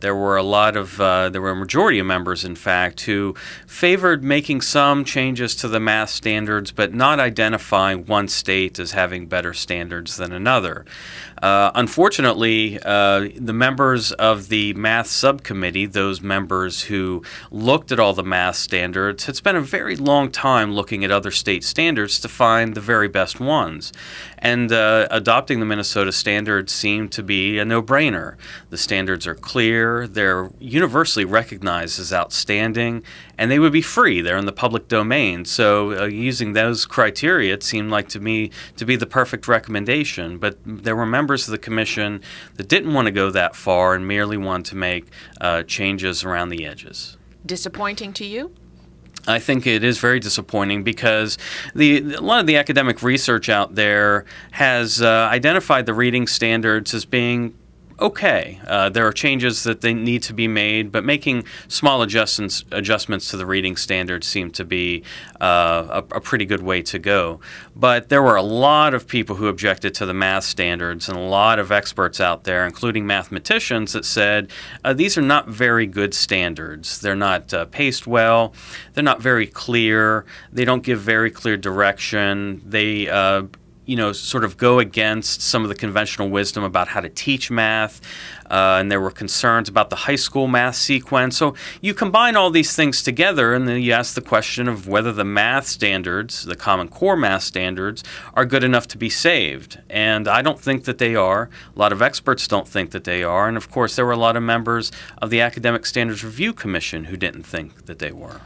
There were a majority of members, in fact, who favored making some changes to the math standards, but not identifying one state as having better standards than another. Unfortunately, the members of the math subcommittee, those members who looked at all the math standards, had spent a very long time looking at other state standards to find the very best ones. And adopting the Minnesota standards seemed to be a no-brainer. The standards are clear, they're universally recognized as outstanding, and they would be free. They're in the public domain. So using those criteria, it seemed like to me to be the perfect recommendation. But there were members of the commission that didn't want to go that far and merely wanted to make changes around the edges. Disappointing to you? I think it is very disappointing because a lot of the academic research out there has identified the reading standards as being okay. There are changes that they need to be made, but making small adjustments to the reading standards seem to be a pretty good way to go. But there were a lot of people who objected to the math standards and a lot of experts out there, including mathematicians, that said these are not very good standards. They're not paced well. They're not very clear. They don't give very clear direction. They sort of go against some of the conventional wisdom about how to teach math, and there were concerns about the high school math sequence. So you combine all these things together, and then you ask the question of whether the math standards, the Common Core math standards, are good enough to be saved. And I don't think that they are. A lot of experts don't think that they are. And, of course, there were a lot of members of the Academic Standards Review Commission who didn't think that they were.